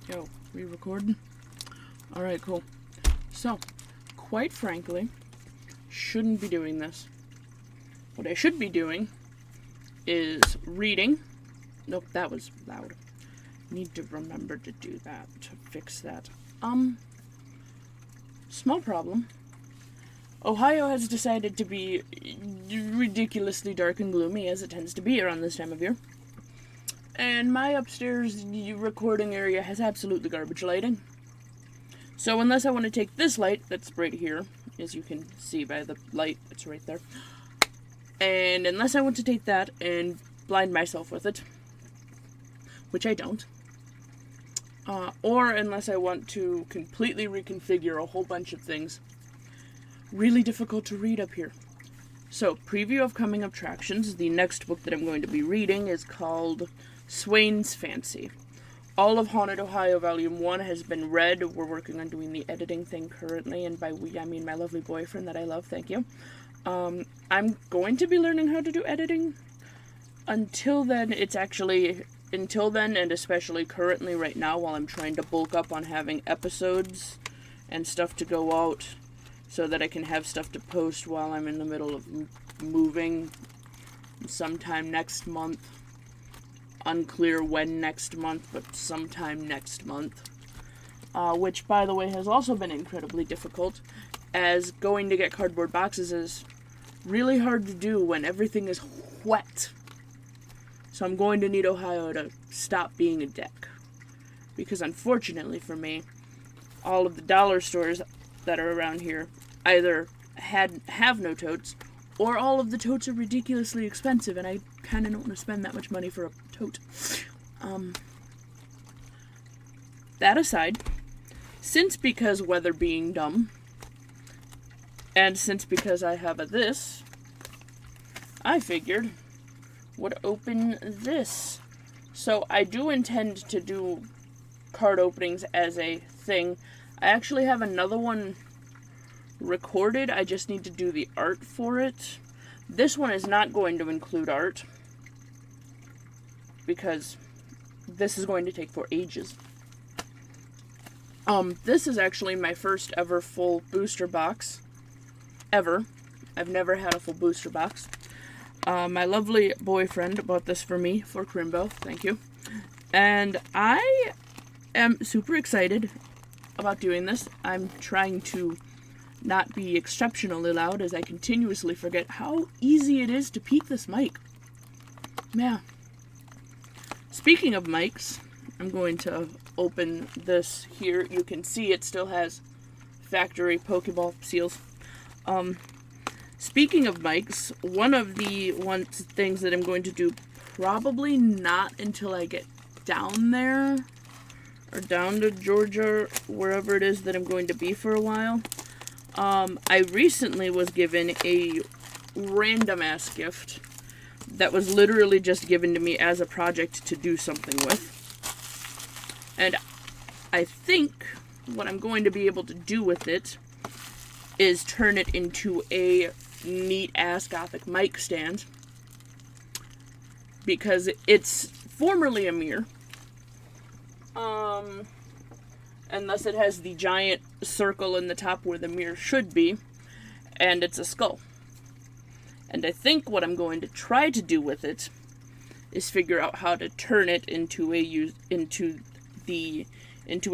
Yo, we recording? Alright, cool. So, quite frankly, shouldn't be doing this. What I should be doing is reading. Nope, that was loud. Need to remember to do that, to fix that. Small problem. Ohio has decided to be ridiculously dark and gloomy, as it tends to be around this time of year. And my upstairs recording area has absolutely garbage lighting. So unless I want to take this light that's right here, as you can see by the light that's right there, and unless I want to take that and blind myself with it, which I don't, or unless I want to completely reconfigure a whole bunch of things, really difficult to read up here. So, preview of coming attractions. The next book that I'm going to be reading is called Swain's Fancy. All of Haunted Ohio Volume 1 has been read. We're working on doing the editing thing currently, and by we, I mean my lovely boyfriend that I love, thank you. I'm going to be learning how to do editing. Until then, and especially currently right now, while I'm trying to bulk up on having episodes and stuff to go out, so that I can have stuff to post while I'm in the middle of moving sometime next month. Unclear when next month, but sometime next month. Which, by the way, has also been incredibly difficult, as going to get cardboard boxes is really hard to do when everything is wet. So I'm going to need Ohio to stop being a dick. Because unfortunately for me, all of the dollar stores that are around here either have no totes, or all of the totes are ridiculously expensive, and I kind of don't want to spend that much money for a tote. That aside, since because weather being dumb, and since because I have this, I figured would open this. So I do intend to do card openings as a thing. I actually have another one recorded. I just need to do the art for it. This one is not going to include art, because this is going to take for ages. This is actually my first ever full booster box. Ever. I've never had a full booster box. My lovely boyfriend bought this for me for Crimbo. Thank you. And I am super excited about doing this. I'm trying to not be exceptionally loud, as I continuously forget how easy it is to peak this mic. Yeah. Speaking of mics, I'm going to open this here. You can see it still has factory Pokeball seals. Speaking of mics, one of the things that I'm going to do, probably not until I get down there, or down to Georgia, wherever it is that I'm going to be for a while. I recently was given a random-ass gift that was literally just given to me as a project to do something with. And I think what I'm going to be able to do with it is turn it into a neat-ass Gothic mic stand. Because it's formerly a mirror. And thus it has the giant circle in the top where the mirror should be, and it's a skull. And I think what I'm going to try to do with it is figure out how to turn it into a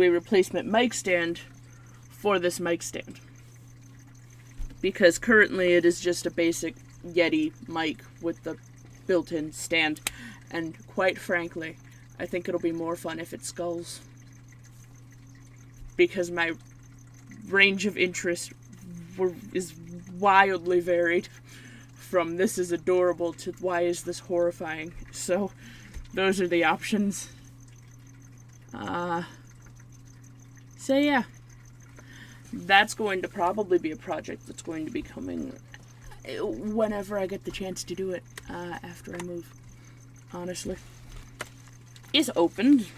replacement mic stand for this mic stand. Because currently it is just a basic Yeti mic with the built-in stand, and quite frankly, I think it'll be more fun if it skulls. Because my range of interest is wildly varied, from this is adorable to why is this horrifying. So, those are the options. So yeah. That's going to probably be a project that's going to be coming whenever I get the chance to do it, after I move. Honestly. It's opened.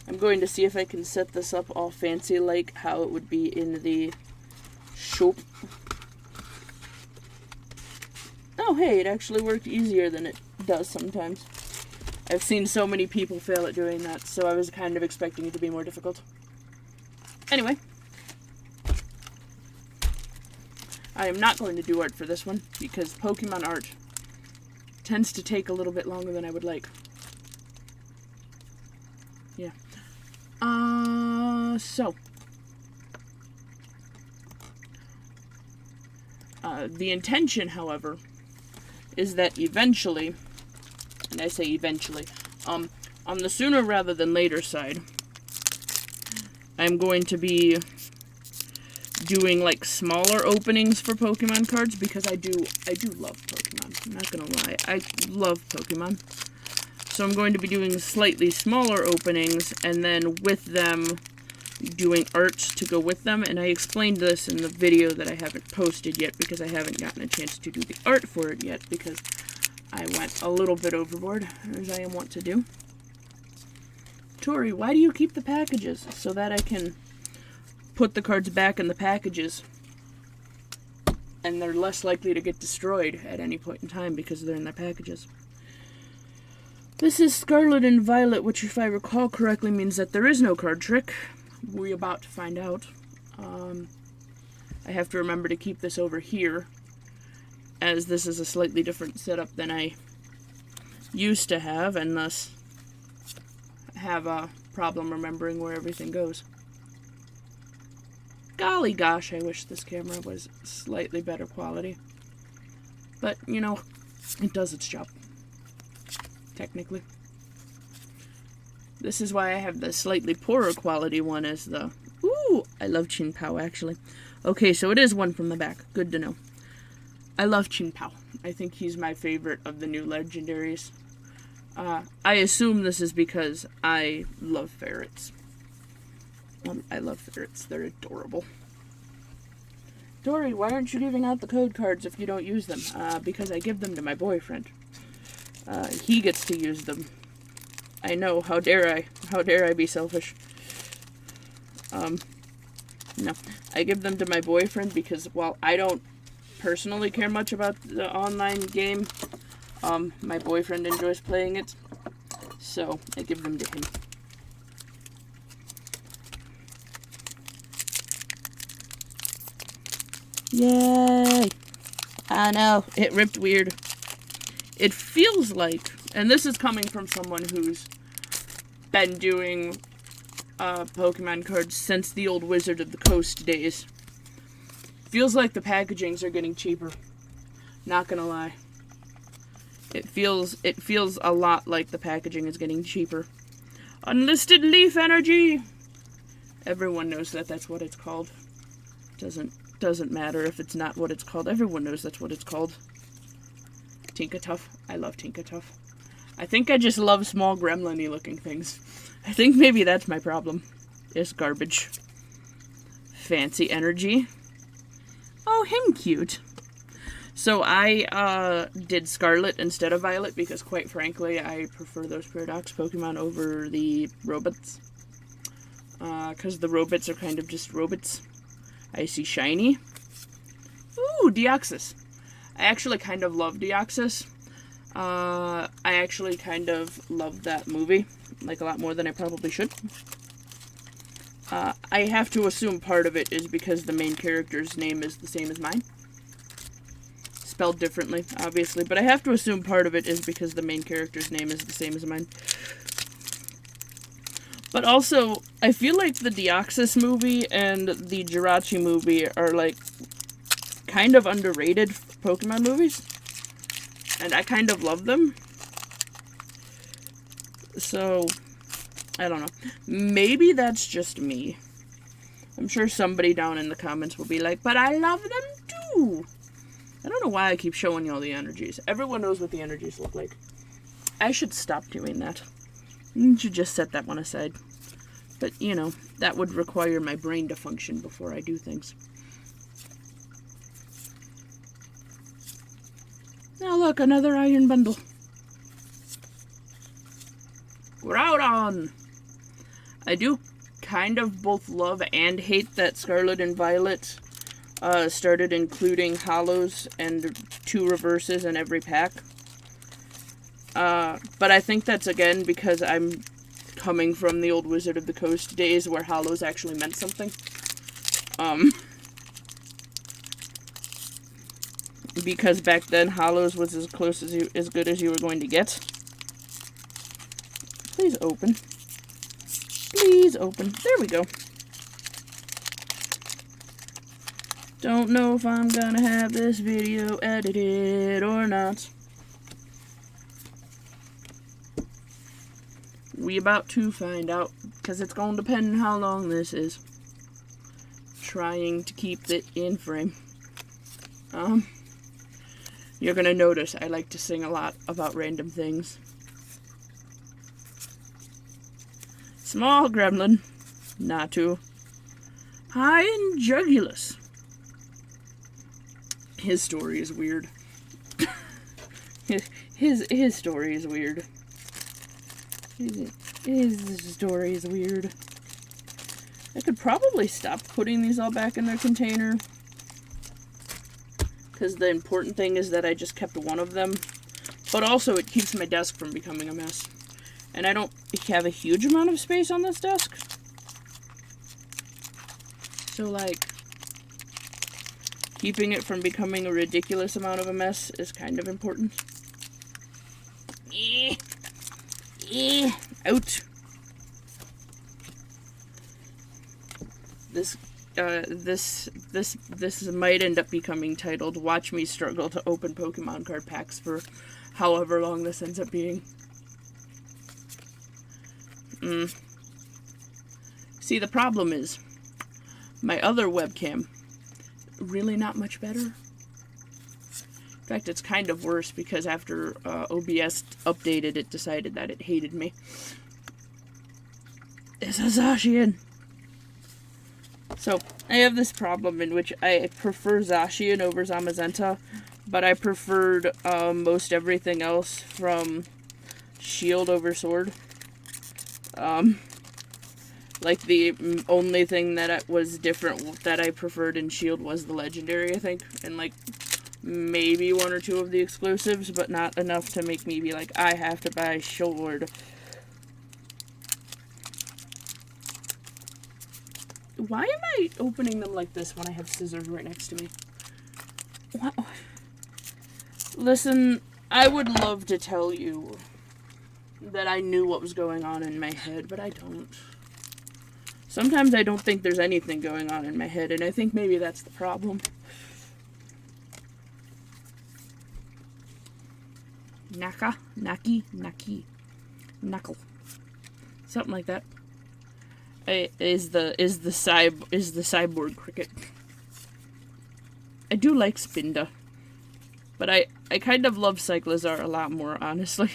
I'm going to see if I can set this up all fancy like how it would be in the shop. Oh hey, it actually worked easier than it does sometimes. I've seen so many people fail at doing that, so I was kind of expecting it to be more difficult. Anyway. I am not going to do art for this one, because Pokemon art tends to take a little bit longer than I would like. Yeah. The intention, however, is that eventually, and I say eventually, on the sooner rather than later side, I'm going to be doing like smaller openings for Pokemon cards, because I do love Pokemon. I'm not gonna lie, I love Pokemon. So I'm going to be doing slightly smaller openings, and then with them doing art to go with them. And I explained this in the video that I haven't posted yet, because I haven't gotten a chance to do the art for it yet, because I went a little bit overboard, as I am wont to do. Tori, why do you keep the packages? So that I can put the cards back in the packages, and they're less likely to get destroyed at any point in time because they're in their packages. This is Scarlet and Violet, which, if I recall correctly, means that there is no card trick. We're about to find out. I have to remember to keep this over here, as this is a slightly different setup than I used to have, and thus have a problem remembering where everything goes. Golly gosh, I wish this camera was slightly better quality. But, you know, it does its job. Technically. This is why I have the slightly poorer quality one as the... Ooh, I love Chin-Pao, actually. Okay, so it is one from the back. Good to know. I love Chin-Pao. I think he's my favorite of the new legendaries. I assume this is because I love ferrets. I love ferrets. They're adorable. Dory, why aren't you giving out the code cards if you don't use them? Because I give them to my boyfriend. He gets to use them. I know, how dare I? How dare I be selfish? No. I give them to my boyfriend because, while I don't personally care much about the online game, my boyfriend enjoys playing it. So, I give them to him. Yay! I know, it ripped weird. It feels like, and this is coming from someone who's been doing Pokemon cards since the old Wizard of the Coast days. Feels like the packagings are getting cheaper. Not gonna lie. It feels a lot like the packaging is getting cheaper. Unlisted Leaf Energy! Everyone knows that that's what it's called. Doesn't matter if it's not what it's called. Everyone knows that's what it's called. Tinkatuff. I love Tinkatuff. I think I just love small gremlin-y looking things. I think maybe that's my problem. It's garbage. Fancy Energy. Oh, him cute. So I did Scarlet instead of Violet because, quite frankly, I prefer those Paradox Pokemon over the robots. Because the robots are kind of just robots. I see Shiny. Ooh, Deoxys. I actually kind of love Deoxys. I actually kind of love that movie, like, a lot more than I probably should. I have to assume part of it is because the main character's name is the same as mine. Spelled differently, obviously, but I have to assume part of it is because the main character's name is the same as mine. But also, I feel like the Deoxys movie and the Jirachi movie are, like, kind of underrated Pokemon movies. And I kind of love them. So, I don't know. Maybe that's just me. I'm sure somebody down in the comments will be like, but I love them too. I don't know why I keep showing you all the energies. Everyone knows what the energies look like. I should stop doing that. You should just set that one aside. But, you know, that would require my brain to function before I do things. Now look, another iron bundle. Groudon! I do kind of both love and hate that Scarlet and Violet started including holos and 2 reverses in every pack. But I think that's, again, because I'm coming from the old Wizard of the Coast days where hollows actually meant something. Because back then, hollows was as close as good as you were going to get. Please open. Please open. There we go. Don't know if I'm gonna have this video edited or not. We about to find out, because it's gonna depend on how long this is. Trying to keep it in frame. You're gonna notice I like to sing a lot about random things. Small gremlin, Natu, high and jugulous. His story is weird. his story is weird. His story is weird. I could probably stop putting these all back in their container, because the important thing is that I just kept one of them. But also it keeps my desk from becoming a mess. And I don't have a huge amount of space on this desk. So, like, keeping it from becoming a ridiculous amount of a mess is kind of important. Out. This might end up becoming titled "Watch Me Struggle to Open Pokemon Card Packs" for however long this ends up being. See, the problem is, my other webcam, really not much better. In fact, it's kind of worse, because after OBS updated, it decided that it hated me. It's a Zacian! So, I have this problem in which I prefer Zacian over Zamazenta, but I preferred most everything else from Shield over Sword. Like, the only thing that was different that I preferred in Shield was the Legendary, I think, and, like, maybe one or two of the exclusives, but not enough to make me be like, I have to buy Sword. Why am I opening them like this when I have scissors right next to me? What? Listen, I would love to tell you that I knew what was going on in my head, but I don't. Sometimes I don't think there's anything going on in my head, and I think maybe that's the problem. Naka, Naki, Naki, Knuckle. Something like that. Is the cyborg cricket. I do like Spinda, but I kind of love Cyclizar a lot more, honestly.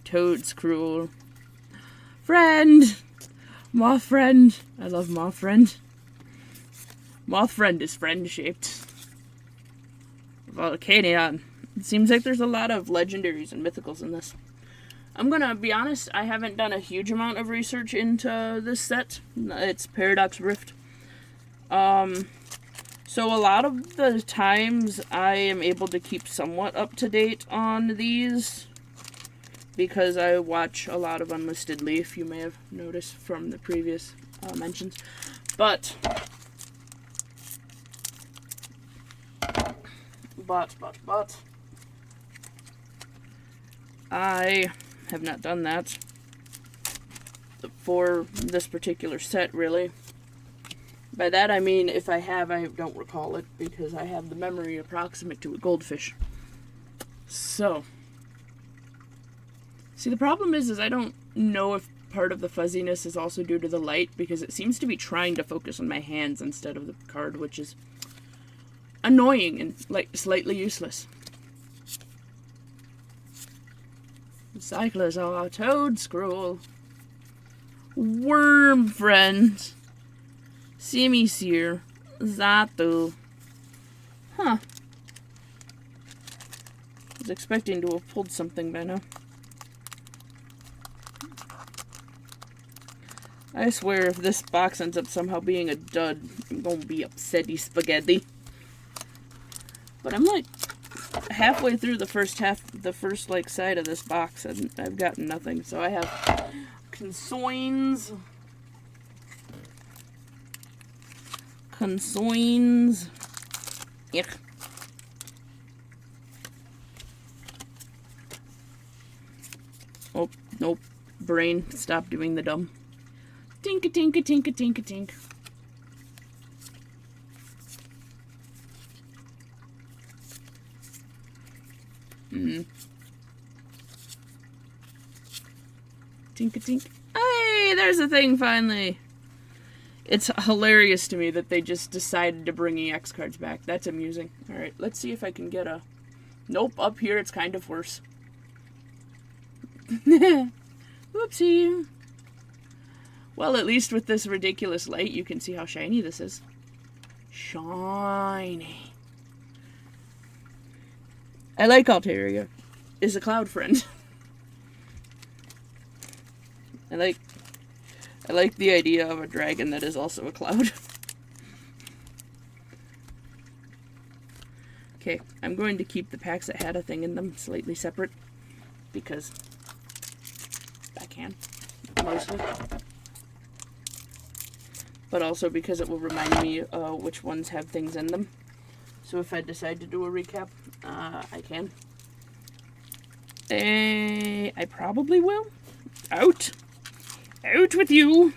Toad's cruel. Friend! Mothfriend. I love Mothfriend. Mothfriend is friend-shaped. Volcanion. It seems like there's a lot of legendaries and mythicals in this. I'm gonna be honest, I haven't done a huge amount of research into this set. It's Paradox Rift. So a lot of the times I am able to keep somewhat up to date on these, because I watch a lot of Unlisted Leaf, you may have noticed from the previous mentions. But I have not done that for this particular set, really. By that I mean, if I have, I don't recall it, because I have the memory approximate to a goldfish. So, see, the problem is I don't know if part of the fuzziness is also due to the light, because it seems to be trying to focus on my hands instead of the card, which is annoying and, like, slightly useless. Cyclizar, Toadscruel, Wormfriend, Simisear, Xatu. Huh. I was expecting to have pulled something by now. I swear, if this box ends up somehow being a dud, I'm gonna be upsetty spaghetti. But I'm like halfway through the first like side of this box, and I've gotten nothing. So I have consoins. Yuck. Oh, nope. Brain, stop doing the dumb. Tinka tinka tinka tinka tink. Tinka tink. Hey, there's a thing finally. It's hilarious to me that they just decided to bring EX cards back. That's amusing. Alright, let's see if I can get a... Nope, up here it's kind of worse. Whoopsie. Well, at least with this ridiculous light, you can see how shiny this is. Shiny. I like Altaria. Is a cloud friend. I like the idea of a dragon that is also a cloud. Okay, I'm going to keep the packs that had a thing in them slightly separate because I can, mostly. But also because it will remind me which ones have things in them. So if I decide to do a recap, I can. I probably will. Out! Out with you!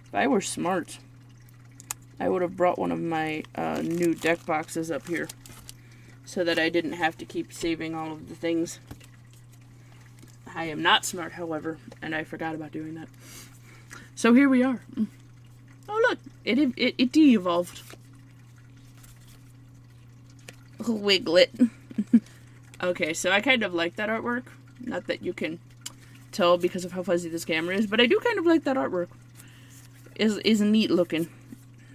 If I were smart, I would have brought one of my new deck boxes up here so that I didn't have to keep saving all of the things. I am not smart, however, and I forgot about doing that. So here we are. Oh look, it de-evolved. Wiglet. Okay, so I kind of like that artwork. Not that you can tell because of how fuzzy this camera is, but I do kind of like that artwork. Is neat looking.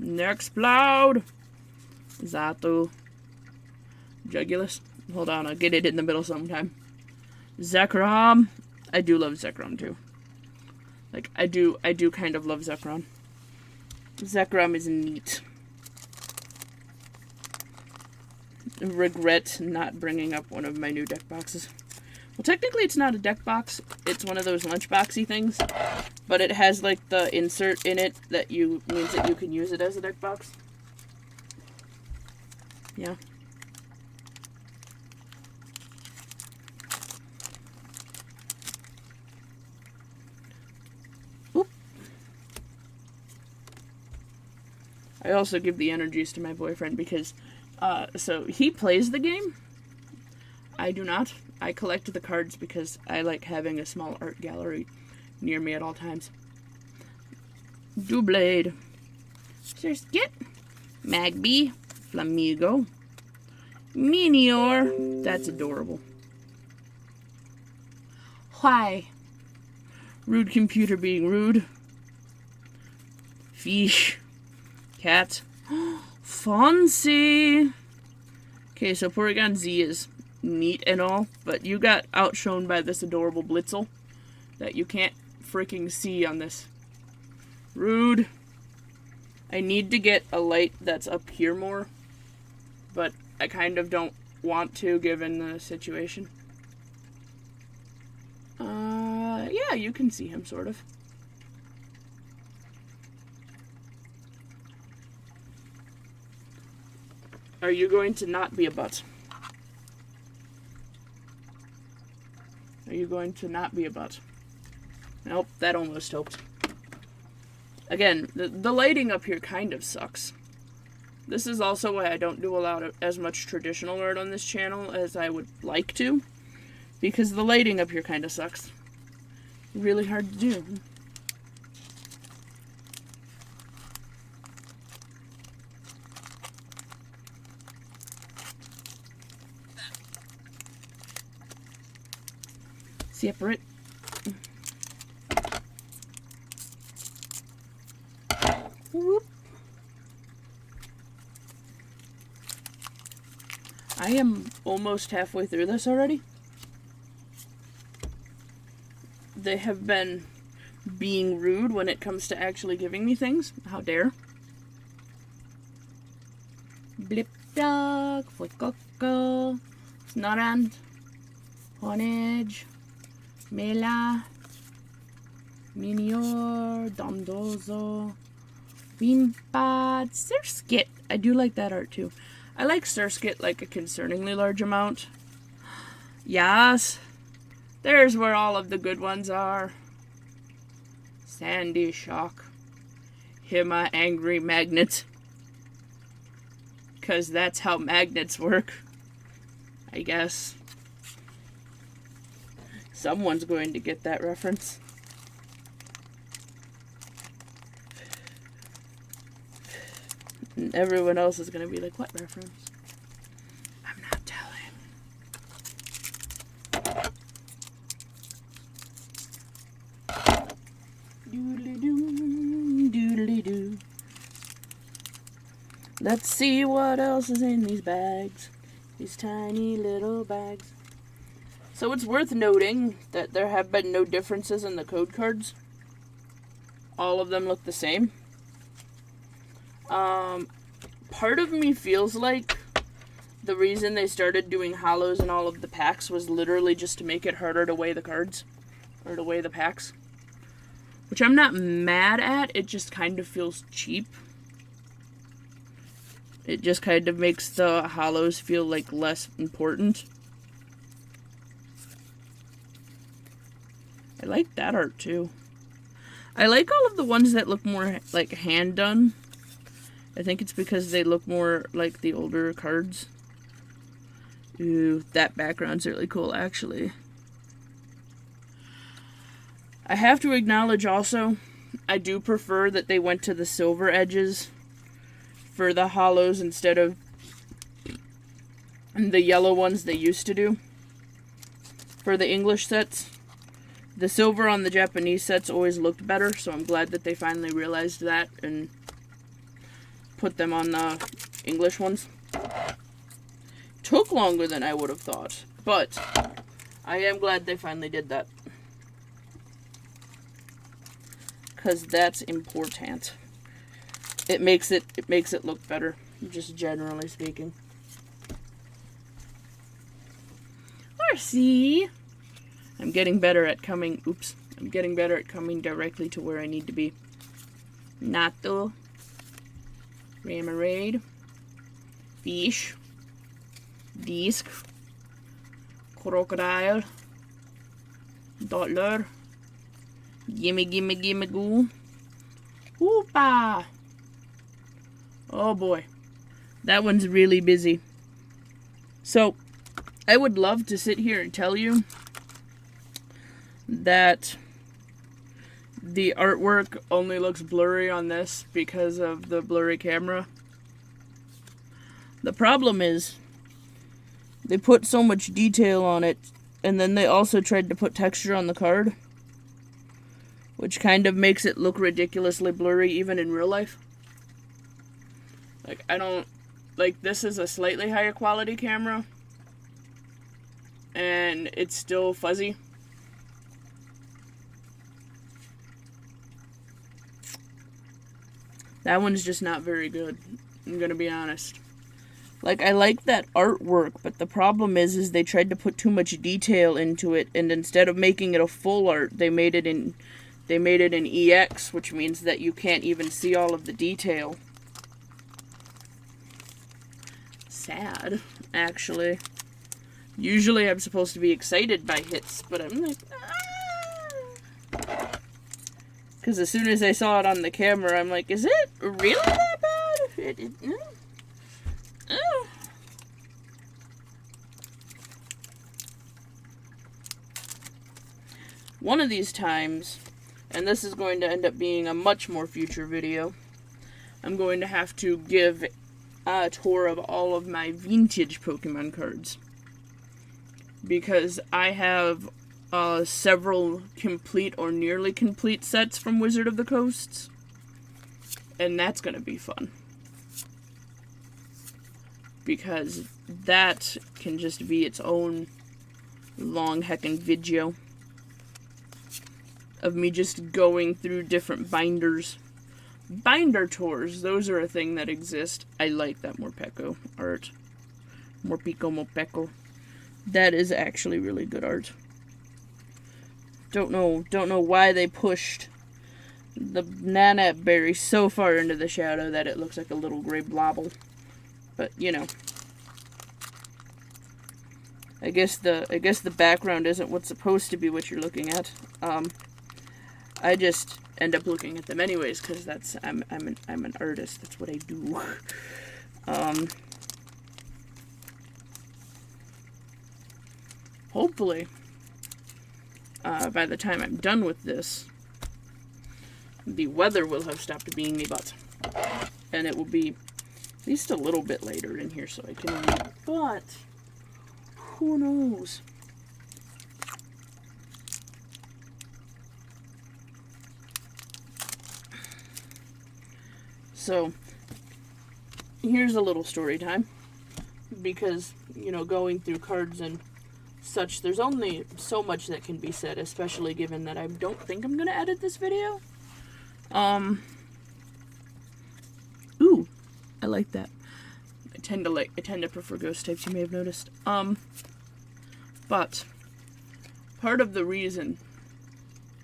Nextplode. Zato. Jugulus. Hold on, I'll get it in the middle sometime. Zekrom. I do love Zekrom too. Like I do kind of love Zekrom. Zekrom is neat. Regret not bringing up one of my new deck boxes. Well, technically it's not a deck box. It's one of those lunchboxy things. But it has like the insert in it that means that you can use it as a deck box. Yeah. Oop. I also give the energies to my boyfriend because so he plays the game. I do not. I collect the cards because I like having a small art gallery near me at all times. Doublade. Surskit. Magby. Flamigo. Meteor. That's adorable. Why? Rude computer being rude. Fish. Cat. Fonzie. Okay, so Porygon Z is neat and all, but you got outshone by this adorable Blitzel that you can't freaking see on this. Rude. I need to get a light that's up here more, but I kind of don't want to given the situation. Yeah, you can see him sort of. Are you going to not be a butt? Are you going to not be a butt? Nope, that almost helped. Again, the lighting up here kind of sucks. This is also why I don't do as much traditional art on this channel as I would like to. Because the lighting up here kind of sucks. Really hard to do. Separate. Whoop. I am almost halfway through this already. They have been being rude when it comes to actually giving me things. How dare. Duck, Fuecoco, Snorant, Honage, Mela, Minior, Dondozo, Wimpad, Surskit. I do like that art too. I like Surskit like a concerningly large amount. Yes, there's where all of the good ones are. Sandy Shock. Hima Angry Magnet. 'Cause that's how magnets work. I guess. Someone's going to get that reference. And everyone else is going to be like, what reference? I'm not telling. Doodly-doo, doodly-doo. Let's see what else is in these bags. These tiny little bags. So it's worth noting that there have been no differences in the code cards. All of them look the same. Part of me feels like the reason they started doing hollows in all of the packs was literally just to make it harder to weigh the cards. Or to weigh the packs. Which I'm not mad at, it just kind of feels cheap. It just kind of makes the hollows feel like less important. I like that art too. I like all of the ones that look more like hand done. I think it's because they look more like the older cards. Ooh, that background's really cool actually. I have to acknowledge also, I do prefer that they went to the silver edges for the hollows instead of the yellow ones they used to do for the English sets. The silver on the Japanese sets always looked better, so I'm glad that they finally realized that and put them on the English ones. Took longer than I would have thought, but I am glad they finally did that. Because that's important. It makes it look better, just generally speaking. Horsey! I'm getting better at coming directly to where I need to be. Natto. Ramarade. Fish. Disc. Crocodile. Dottler. Gimme, gimme, gimme, goo. Hoopa! Oh boy. That one's really busy. So, I would love to sit here and tell you that the artwork only looks blurry on this because of the blurry camera. The problem is, they put so much detail on it, and then they also tried to put texture on the card, which kind of makes it look ridiculously blurry even in real life. Like, this is a slightly higher quality camera, and it's still fuzzy. That one's just not very good, I'm gonna be honest. Like, I like that artwork, but the problem is they tried to put too much detail into it, and instead of making it a full art, they made it in EX, which means that you can't even see all of the detail. Sad, actually. Usually I'm supposed to be excited by hits, but I'm like, because as soon as I saw it on the camera, I'm like, is it really that bad? One of these times, and this is going to end up being a much more future video, I'm going to have to give a tour of all of my vintage Pokemon cards. Because I have several complete or nearly complete sets from Wizard of the Coasts. And that's going to be fun. Because that can just be its own long heckin' video of me just going through different binders, binder tours, those are a thing that exist. I like that Morpeko art. Morpeko Mopeko. That is actually really good art. Don't know why they pushed the Nanette berry so far into the shadow that it looks like a little gray blobble. But, you know. I guess the background isn't what's supposed to be what you're looking at. I just end up looking at them anyways because I'm an artist. That's what I do. Hopefully, by the time I'm done with this, the weather will have stopped being a butt, and it will be at least a little bit later in here so I can read. But who knows? So, here's a little story time, because, you know, going through cards and such, there's only so much that can be said, especially given that I don't think I'm gonna edit this video. Ooh, I like that. I tend to prefer ghost types, you may have noticed. But part of the reason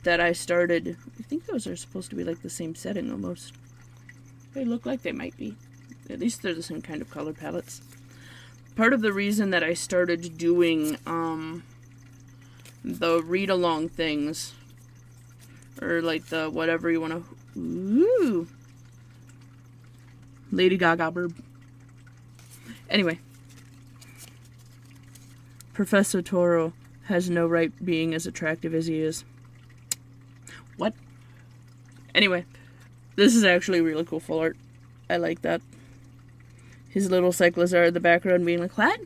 that I started, I think those are supposed to be like the same setting almost. They look like they might be. At least they're the same kind of color palettes. Part of the reason that I started doing the read-along things, or like the whatever you want to... Ooh! Lady Gaga burb. Anyway. Professor Toro has no right being as attractive as he is. What? Anyway. This is actually really cool full art. I like that. His little Cyclizar in the background being like, what?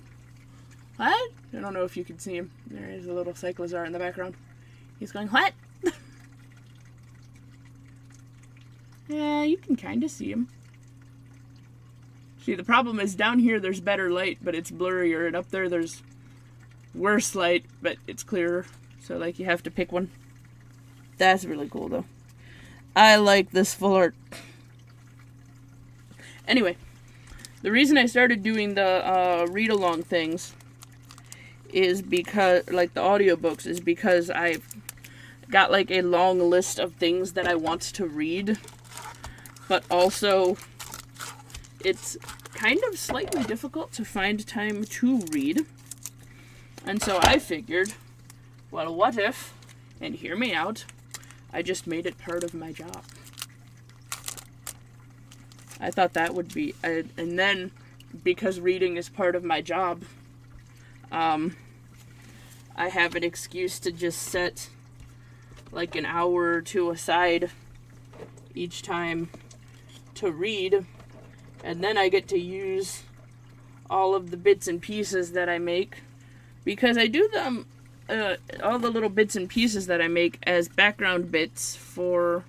What? I don't know if you can see him. There is a little Cyclizar in the background. He's going, what? Yeah, you can kind of see him. See, the problem is down here there's better light, but it's blurrier. And up there there's worse light, but it's clearer. So, like, you have to pick one. That's really cool, though. I like this full art. Anyway, the reason I started doing the read-along things is because, like the audiobooks, is because I've got like a long list of things that I want to read, but also it's kind of slightly difficult to find time to read. And so I figured, well, what if, and hear me out, I just made it part of my job. I thought that would be, and then because reading is part of my job, I have an excuse to just set like an hour or two aside each time to read, and then I get to use all of the bits and pieces that I make, because I do them, all the little bits and pieces that I make as background bits for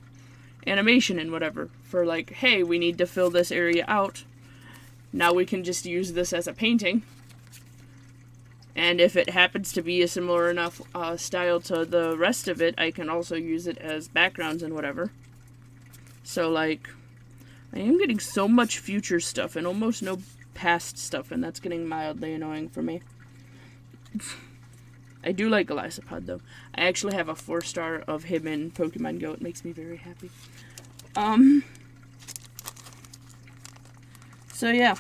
animation and whatever. For like, hey, we need to fill this area out. Now we can just use this as a painting. And if it happens to be a similar enough style to the rest of it, I can also use it as backgrounds and whatever. So, like, I am getting so much future stuff and almost no past stuff, and that's getting mildly annoying for me. I do like Golisopod, though. I actually have a 4-star of him in Pokemon Go. It makes me very happy. So, yeah.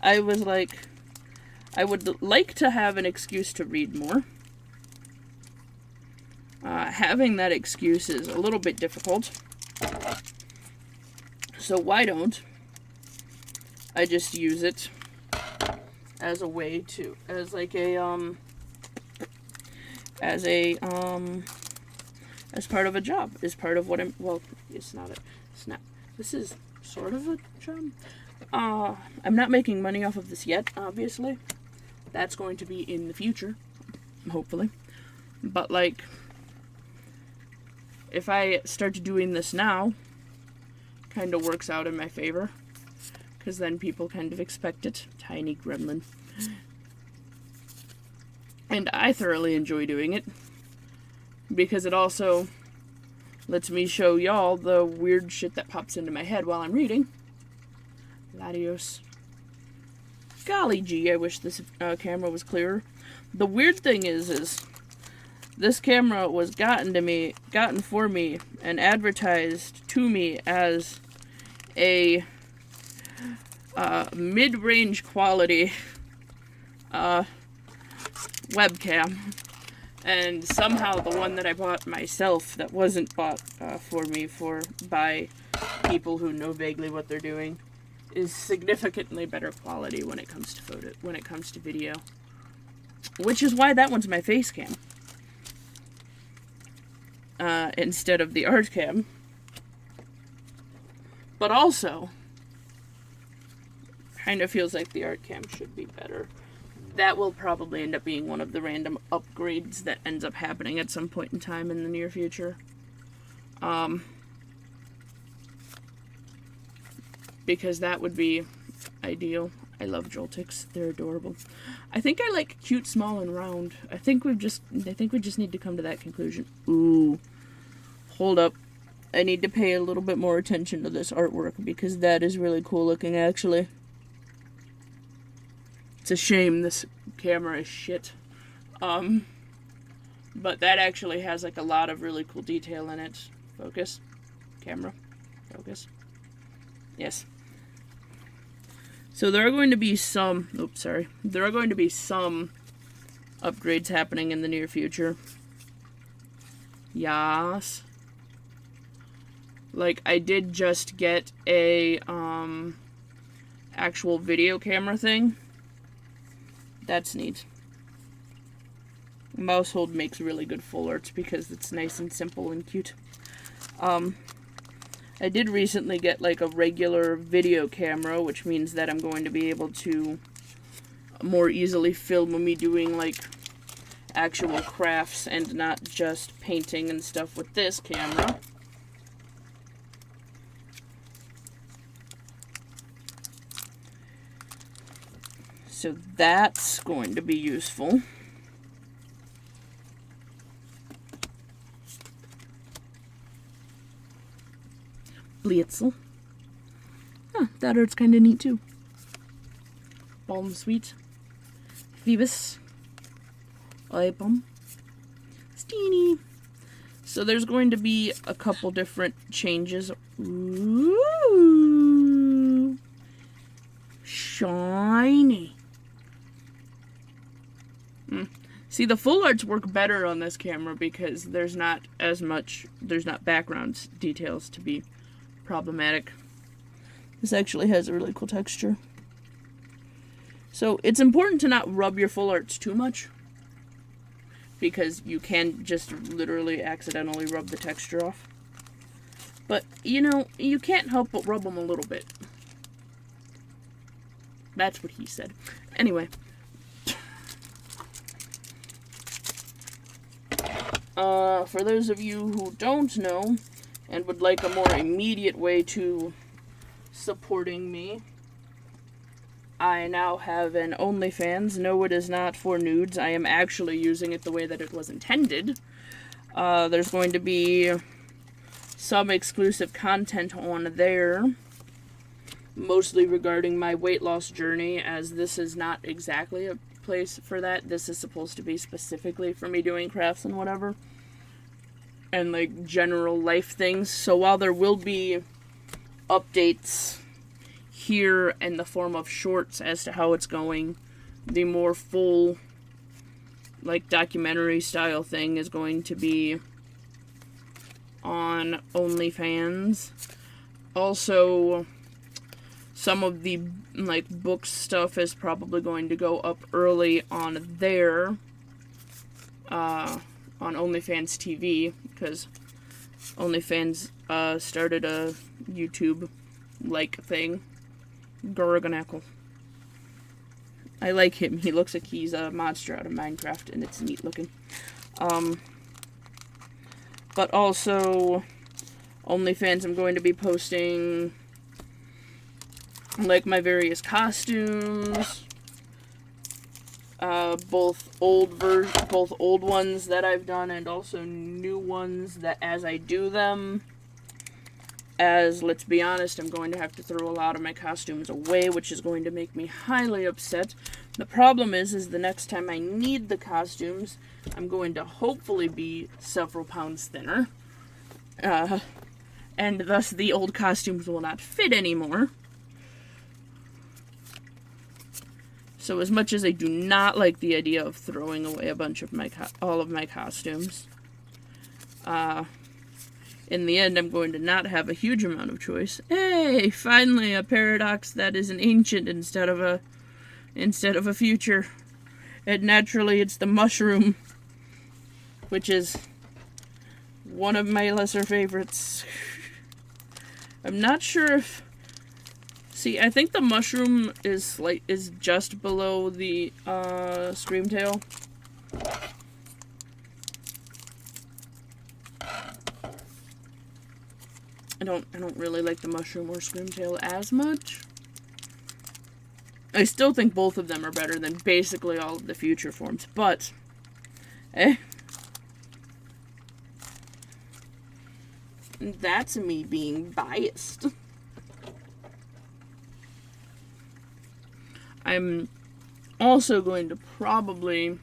I was like, I would like to have an excuse to read more. Having that excuse is a little bit difficult. So why don't I just use it as a way to, as like a, as part of a job, as part of what I'm, well, it's not, this is sort of a job. I'm not making money off of this yet, obviously. That's going to be in the future, hopefully. But, like, if I start doing this now, kind of works out in my favor. Because then people kind of expect it. Tiny gremlin. And I thoroughly enjoy doing it. Because it also lets me show y'all the weird shit that pops into my head while I'm reading. Latios. Golly gee, I wish this camera was clearer. The weird thing is this camera was gotten for me and advertised to me as a mid-range quality webcam, and somehow the one that I bought myself that wasn't bought for me by people who know vaguely what they're doing is significantly better quality when it comes to video, which is why that one's my face cam instead of the art cam. But also kind of feels like the art cam should be better. That will probably end up being one of the random upgrades that ends up happening at some point in time in the near future. Because that would be ideal. I love Joltix. They're adorable. I think I like cute, small, and round. I think we just need to come to that conclusion. Ooh. Hold up. I need to pay a little bit more attention to this artwork because that is really cool looking, actually. It's a shame this camera is shit. But that actually has like a lot of really cool detail in it. Focus. Camera. Focus. Yes. So there are going to be some... There are going to be some upgrades happening in the near future. Yes. Like, I did just get a, actual video camera thing. That's neat. Mousehold makes really good full arts because it's nice and simple and cute. I did recently get like a regular video camera, which means that I'm going to be able to more easily film me doing like actual crafts and not just painting and stuff with this camera. So that's going to be useful. Blitzel. Huh, that art's kind of neat too. Balm Sweet. Phoebus. Oipum. Steenie. So there's going to be a couple different changes. Ooh. Shiny. See, the full arts work better on this camera because there's not background details to be problematic. This actually has a really cool texture. So it's important to not rub your full arts too much because you can just literally accidentally rub the texture off. But, you know, you can't help but rub them a little bit. That's what he said. Anyway. For those of you who don't know and would like a more immediate way to supporting me, I now have an OnlyFans. No, it is not for nudes. I am actually using it the way that it was intended. There's going to be some exclusive content on there, mostly regarding my weight loss journey, as this is not exactly a place for that. This is supposed to be specifically for me doing crafts and whatever, and like general life things. So while there will be updates here in the form of shorts as to how it's going, the more full like documentary style thing is going to be on OnlyFans. Also, some of the like book stuff is probably going to go up early on there, on OnlyFans TV, because OnlyFans started a YouTube like thing. Gorgonackle. I like him. He looks like he's a monster out of Minecraft, and it's neat looking. But also, OnlyFans, I'm going to be posting like my various costumes, both old ones that I've done and also new ones that as I do them. As, let's be honest, I'm going to have to throw a lot of my costumes away, which is going to make me highly upset. The problem is the next time I need the costumes, I'm going to hopefully be several pounds thinner. And thus the old costumes will not fit anymore. So as much as I do not like the idea of throwing away a bunch of all of my costumes, in the end I'm going to not have a huge amount of choice. Hey, finally a paradox that is an ancient instead of a future. And naturally it's the mushroom, which is one of my lesser favorites. I'm not sure if... See, I think the mushroom is just below the Screamtail. I don't really like the mushroom or Screamtail as much. I still think both of them are better than basically all of the future forms, but that's me being biased. I'm also going to probably,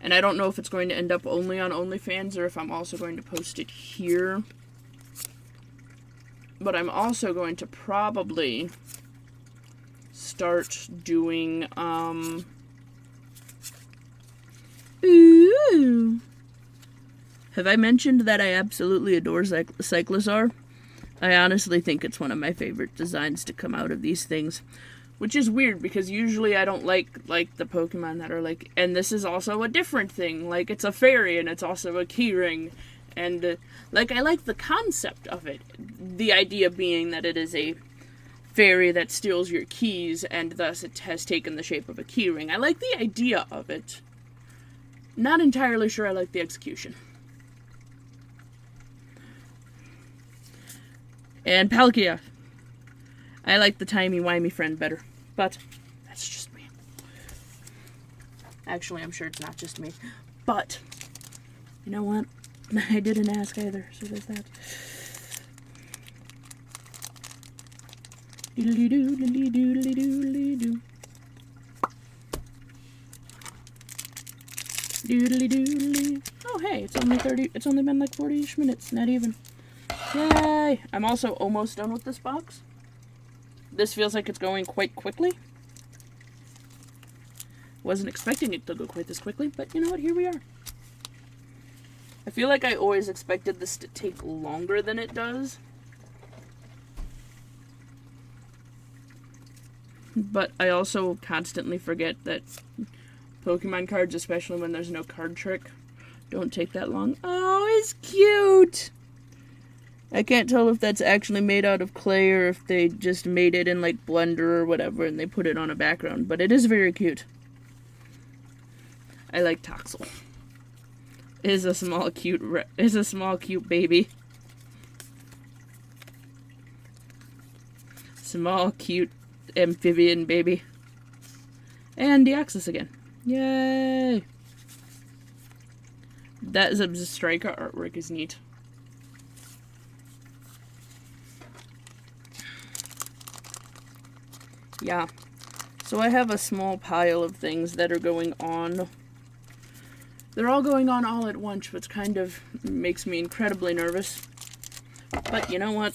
and I don't know if it's going to end up only on OnlyFans or if I'm also going to post it here, but I'm also going to probably start doing, ooh. Have I mentioned that I absolutely adore Cyclosaur? I honestly think it's one of my favorite designs to come out of these things. Which is weird, because usually I don't like the Pokemon that are like... And this is also a different thing. Like, it's a fairy, and it's also a keyring. And, I like the concept of it. The idea being that it is a fairy that steals your keys, and thus it has taken the shape of a keyring. I like the idea of it. Not entirely sure I like the execution. And Palkia. I like the timey-wimey friend better, but that's just me. Actually, I'm sure it's not just me, but you know what? I didn't ask either, so there's that. Doodly-doo, doodly-doo, doodly-doo. Doodly-doodly. Oh, hey, it's only been like 40-ish minutes, not even. Yay! I'm also almost done with this box. This feels like it's going quite quickly. Wasn't expecting it to go quite this quickly, but you know what? Here we are. I feel like I always expected this to take longer than it does. But I also constantly forget that Pokemon cards, especially when there's no card trick, don't take that long. Oh, it's cute! I can't tell if that's actually made out of clay or if they just made it in, like, Blender or whatever and they put it on a background, but it is very cute. I like Toxel. Is a small cute baby. Small cute amphibian baby. And Deoxys again. Yay! That Zebstrika artwork is neat. Yeah, so I have a small pile of things that are going on. They're all going on all at once, which kind of makes me incredibly nervous. But you know what?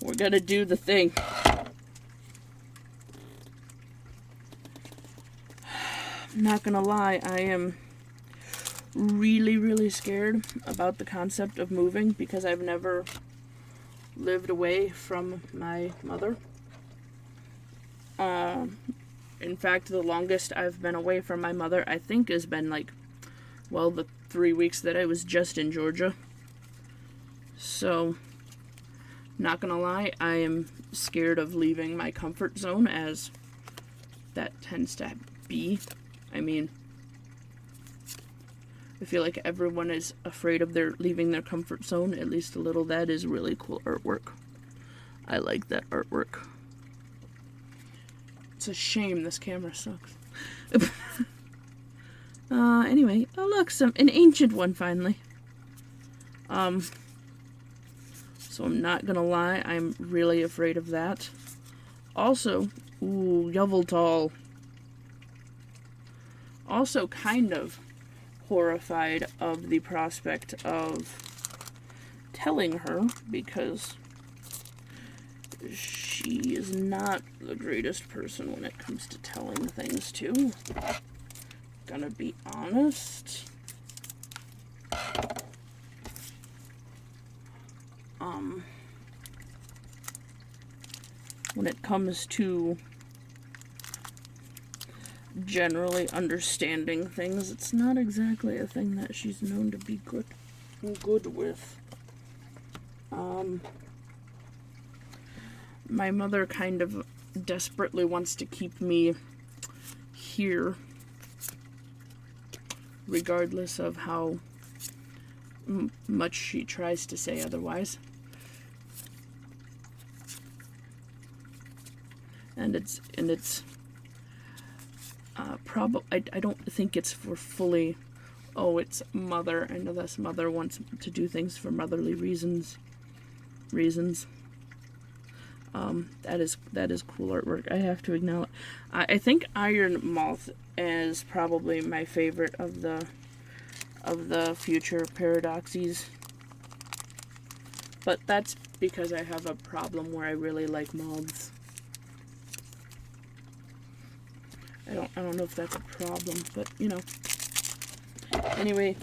We're gonna do the thing. I'm not gonna lie, I am really, really scared about the concept of moving because I've never lived away from my mother. In fact, the longest I've been away from my mother, I think, has been the 3 weeks that I was just in Georgia. So, not gonna lie, I am scared of leaving my comfort zone, as that tends to be. I mean, I feel like everyone is afraid of leaving their comfort zone, at least a little. That is really cool artwork. I like that artwork. It's a shame this camera sucks. Anyway, oh look, an ancient one finally. So I'm not gonna lie, I'm really afraid of that. Also, ooh, Yveltal. Also kind of horrified of the prospect of telling her, because she is not the greatest person when it comes to telling things to. Gonna be honest. When it comes to generally understanding things, it's not exactly a thing that she's known to be good with. My mother kind of desperately wants to keep me here, regardless of how much she tries to say otherwise. And it's probably, I don't think it's for fully, oh, it's mother, I know this mother wants to do things for motherly reasons. That is cool artwork, I have to acknowledge. I think Iron Moth is probably my favorite of the future Paradoxies. But that's because I have a problem where I really like moths. I don't know if that's a problem, but you know. Anyway,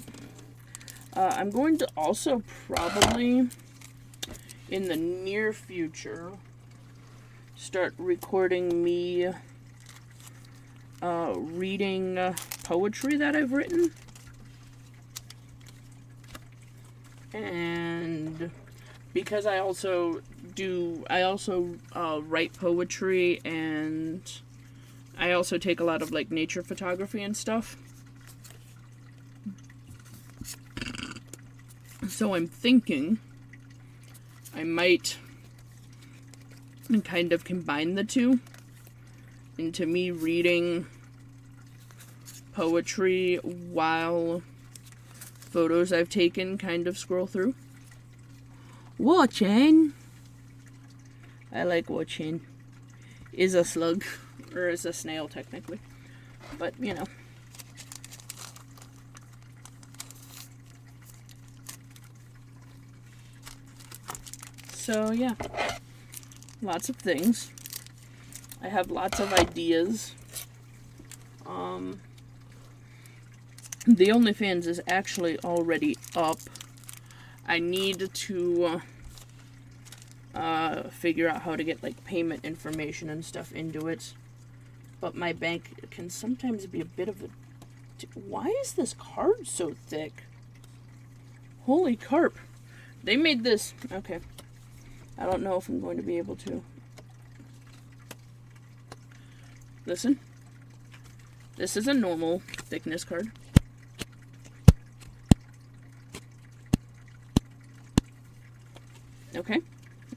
I'm going to also probably in the near future start recording me reading poetry that I've written. And because I also write poetry, and I also take a lot of like nature photography and stuff. So I'm thinking I might kind of combine the two into me reading poetry while photos I've taken kind of scroll through. Watching. I like watching. Is a slug. Or is a snail, technically. But, you know. So, yeah. Lots of things. I have lots of ideas. The OnlyFans is actually already up. I need to figure out how to get like payment information and stuff into it. But my bank can sometimes be a bit of a... Why is this card so thick? Holy carp. They made this... Okay. I don't know if I'm going to be able to. Listen. This is a normal thickness card. Okay.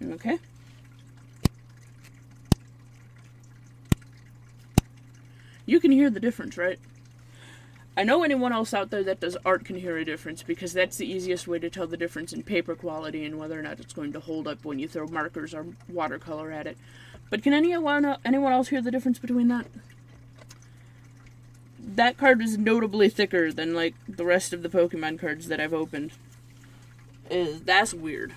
Okay. You can hear the difference, right? I know anyone else out there that does art can hear a difference, because that's the easiest way to tell the difference in paper quality and whether or not it's going to hold up when you throw markers or watercolor at it. But can anyone else hear the difference between that? That card is notably thicker than like the rest of the Pokemon cards that I've opened. That's weird.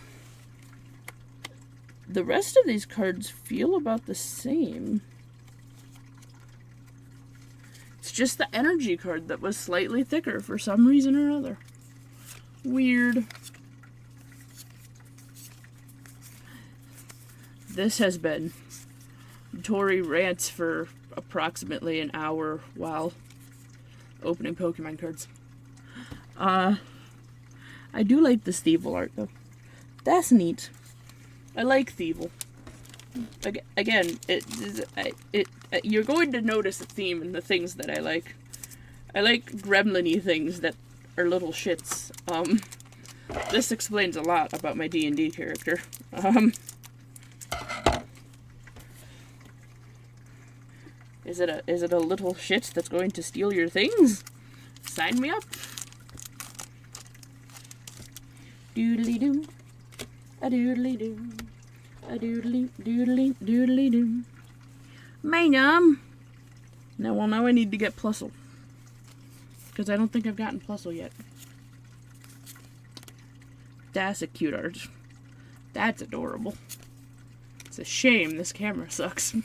The rest of these cards feel about the same. It's just the energy card that was slightly thicker for some reason or other. Weird. This has been Tori Rants for approximately an hour while opening Pokemon cards. I do like the Thievul art though. That's neat. I like Thievul. Again, you're going to notice a theme in the things that I like. I like gremlin-y things that are little shits. This explains a lot about my D&D character. Is it a little shit that's going to steal your things? Sign me up. Doodly doo. A doodly doo. A doodly doodly doodly doo. My num. Now I need to get Plusle. Because I don't think I've gotten Plusle yet. That's a cute art. That's adorable. It's a shame this camera sucks.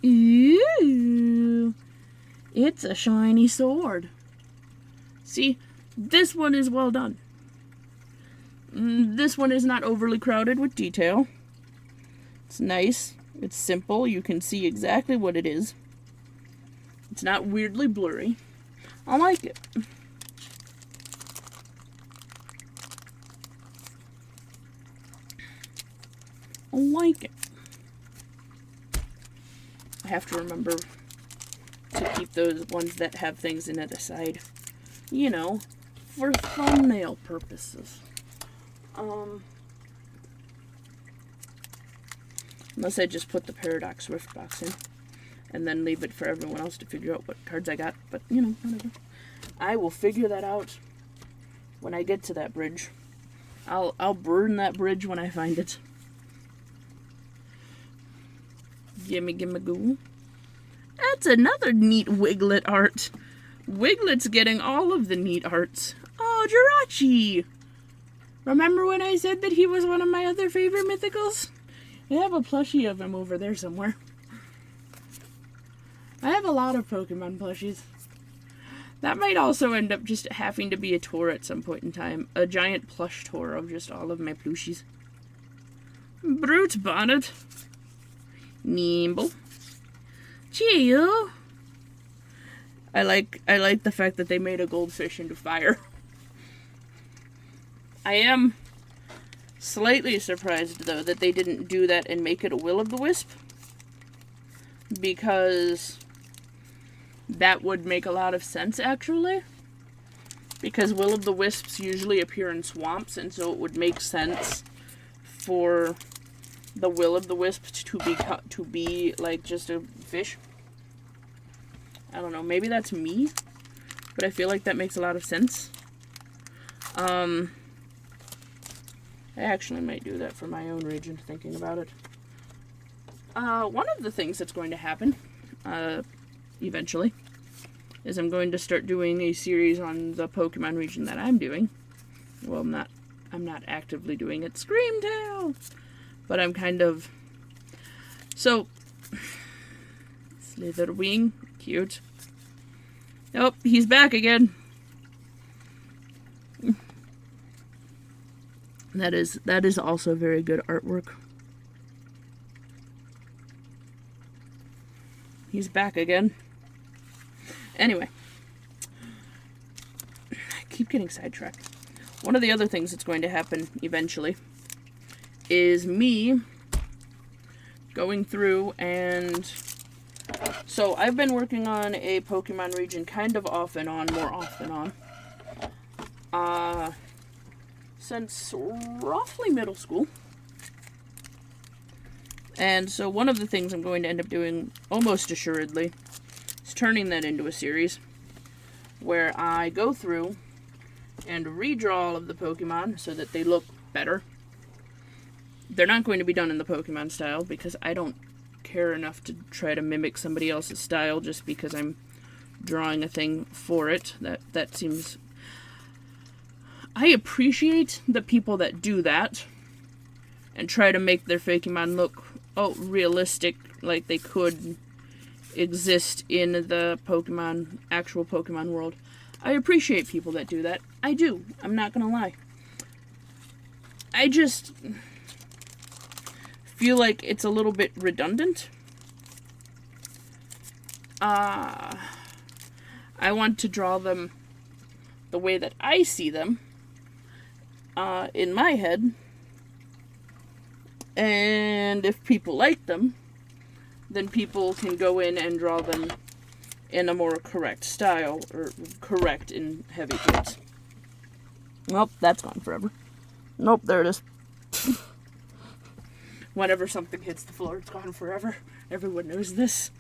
Ooh. It's a shiny sword. See, this one is well done. This one is not overly crowded with detail. It's nice. It's simple. You can see exactly what it is. It's not weirdly blurry. I like it. I like it. I have to remember to keep those ones that have things in it aside. You know, for thumbnail purposes. Unless I just put the Paradox Rift box in. And then leave it for everyone else to figure out what cards I got. But, you know, whatever. I will figure that out when I get to that bridge. I'll burn that bridge when I find it. Gimme goo. That's another neat Wiglet art. Wiglet's getting all of the neat arts. Oh, Jirachi! Remember when I said that he was one of my other favorite mythicals? I have a plushie of him over there somewhere. I have a lot of Pokemon plushies. That might also end up just having to be a tour at some point in time. A giant plush tour of just all of my plushies. Brute Bonnet. Nimble. Chill. I like the fact that they made a goldfish into fire. I am slightly surprised, though, that they didn't do that and make it a Will-o'-the-Wisp. Because that would make a lot of sense, actually. Because Will-o'-the-Wisps usually appear in swamps, and so it would make sense for the Will-o'-the-Wisp to be like just a fish. I don't know, maybe that's me, but I feel like that makes a lot of sense. I actually might do that for my own region, thinking about it. One of the things that's going to happen, eventually, is I'm going to start doing a series on the Pokemon region that I'm doing. Well, I'm not actively doing it. Screamtail! But I'm kind of... So, Slitherwing, cute. Nope, he's back again. That is also very good artwork. He's back again. Anyway. I keep getting sidetracked. One of the other things that's going to happen eventually is me going through and... So, I've been working on a Pokemon region kind of off and on, more off than on. Since roughly middle school. And so one of the things I'm going to end up doing, almost assuredly, is turning that into a series where I go through and redraw all of the Pokemon so that they look better. They're not going to be done in the Pokemon style because I don't care enough to try to mimic somebody else's style just because I'm drawing a thing for it. That seems... I appreciate the people that do that and try to make their Pokemon look realistic, like they could exist in the actual Pokemon world. I appreciate people that do that. I do. I'm not gonna lie. I just feel like it's a little bit redundant. I want to draw them the way that I see them. In my head, and if people like them, then people can go in and draw them in a more correct style, or correct in heavy quotes. Nope, that's gone forever. Nope, there it is. Whenever something hits the floor, it's gone forever. Everyone knows this.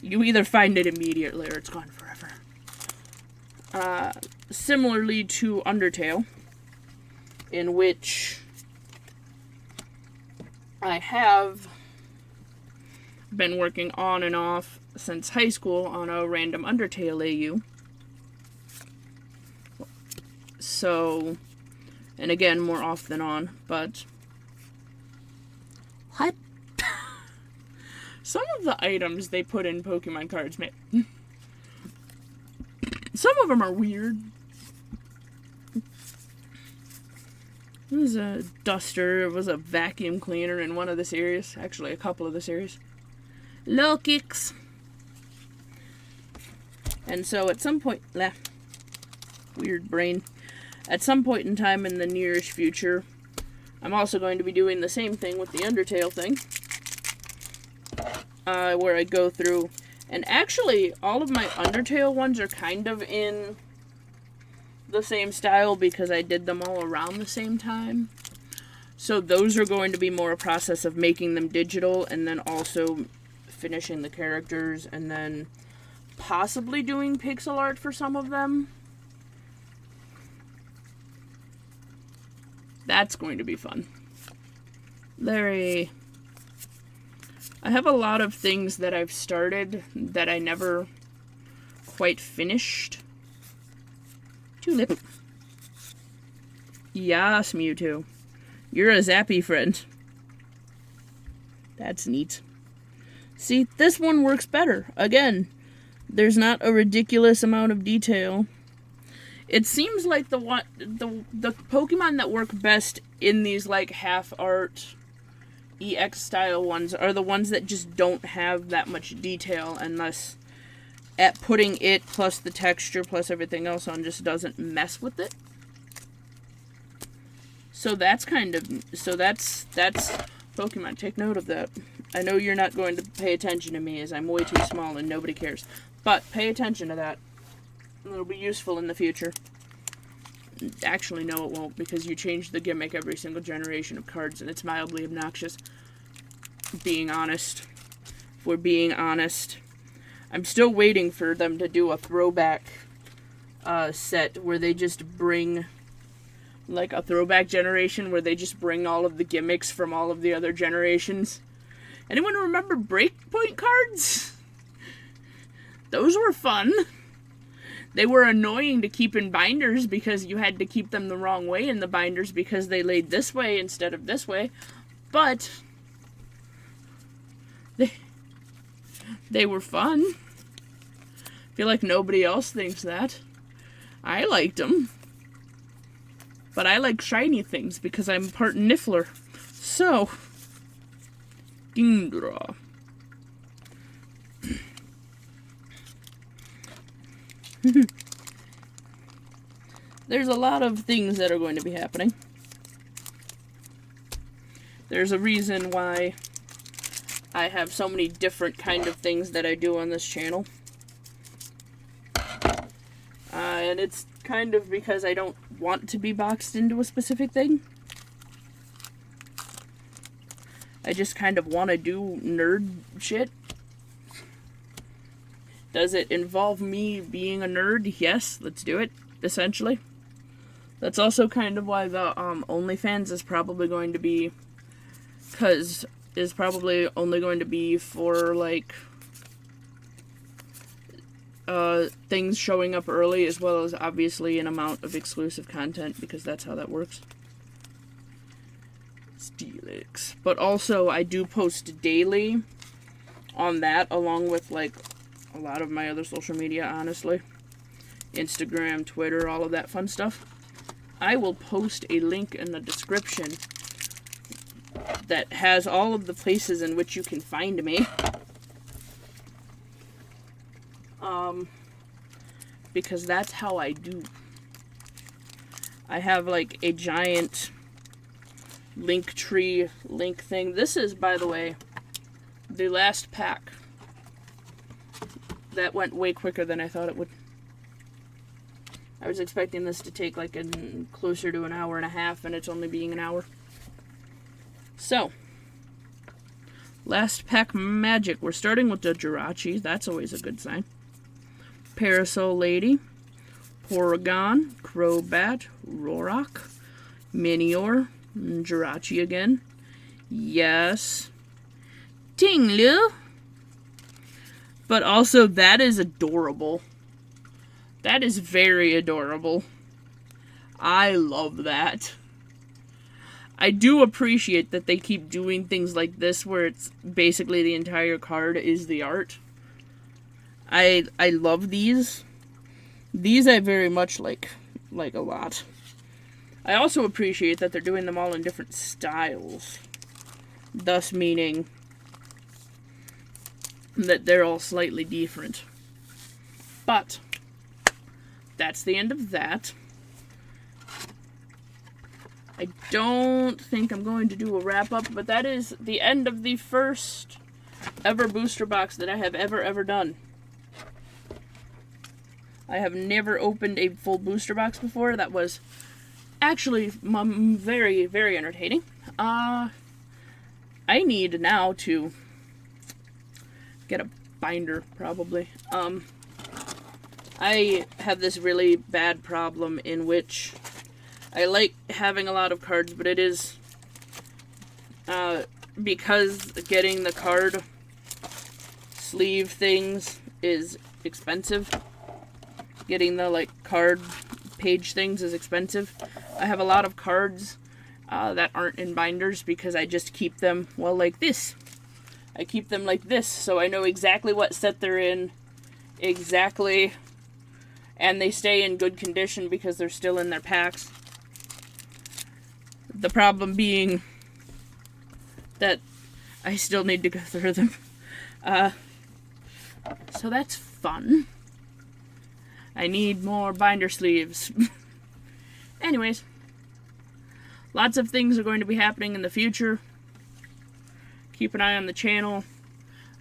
You either find it immediately or it's gone forever. Similarly to Undertale, in which I have been working on and off since high school on a random Undertale AU. So, and again, more off than on, but what? Some of the items they put in Pokemon cards, man. Some of them are weird. It was a duster, it was a vacuum cleaner in one of the series. Actually, a couple of the series. Low kicks. And so at some point, weird brain. At some point in time in the nearish future, I'm also going to be doing the same thing with the Undertale thing. Where I go through, and actually all of my Undertale ones are kind of in the same style because I did them all around the same time. So those are going to be more a process of making them digital and then also finishing the characters and then possibly doing pixel art for some of them. That's going to be fun. Larry. I have a lot of things that I've started that I never quite finished. Tulip. Yas, Mewtwo. You're a Zappy friend. That's neat. See, this one works better. Again, there's not a ridiculous amount of detail. It seems like the Pokemon that work best in these like half art EX style ones are the ones that just don't have that much detail, and thus at putting it plus the texture plus everything else on just doesn't mess with it. So that's that's Pokemon. Take note of that. I know you're not going to pay attention to me as I'm way too small and nobody cares, but pay attention to that. It'll be useful in the future. Actually, no, it won't, because you change the gimmick every single generation of cards, and it's mildly obnoxious. Being honest. If we're being honest. I'm still waiting for them to do a throwback set where they just bring, like a throwback generation, where they just bring all of the gimmicks from all of the other generations. Anyone remember Breakpoint cards? Those were fun. They were annoying to keep in binders because you had to keep them the wrong way in the binders because they laid this way instead of this way. But they were fun. I feel like nobody else thinks that. I liked them. But I like shiny things because I'm part Niffler. So, Dingdra. There's a lot of things that are going to be happening. There's a reason why I have so many different kind of things that I do on this channel. And it's kind of because I don't want to be boxed into a specific thing. I just kind of want to do nerd shit. Does it involve me being a nerd? Yes, let's do it, essentially. That's also kind of why the OnlyFans is probably going to be, is probably only going to be for, like, things showing up early, as well as, obviously, an amount of exclusive content, because that's how that works. Steelix. But also, I do post daily on that, along with, like, a lot of my other social media, honestly. Instagram, Twitter, all of that fun stuff. I will post a link in the description that has all of the places in which you can find me. Because that's how I do. I have, like, a giant link tree link thing. This is, by the way, the last pack. That went way quicker than I thought it would. I was expecting this to take like closer to an hour and a half, and it's only being an hour. So, Last pack magic. We're starting with the Jirachi. That's always a good sign. Parasol Lady. Porygon. Crobat. Rorak. Minior. Jirachi again. Yes. Tinglu. But also, that is adorable. That is very adorable. I love that. I do appreciate that they keep doing things like this where it's basically the entire card is the art. I love these. These I very much like a lot. I also appreciate that they're doing them all in different styles. Thus meaning that they're all slightly different. But that's the end of that. I don't think I'm going to do a wrap-up, but that is the end of the first ever booster box that I have ever done. I have never opened a full booster box before. That was actually very, very entertaining. I need now to get a binder, probably. I have this really bad problem in which I like having a lot of cards, but it is because getting the card sleeve things is expensive. Getting the card page things is expensive. I have a lot of cards that aren't in binders because I just keep them, well, like this. I keep them like this, so I know exactly what set they're in, exactly, and they stay in good condition because they're still in their packs. The problem being that I still need to go through them. So that's fun. I need more binder sleeves. Anyways, lots of things are going to be happening in the future. Keep an eye on the channel.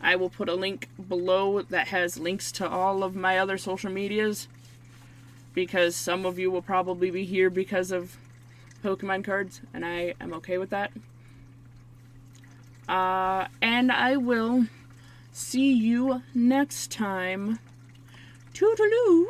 I will put a link below that has links to all of my other social medias, because some of you will probably be here because of Pokemon cards, and I am okay with that. And I will see you next time. Toodaloo!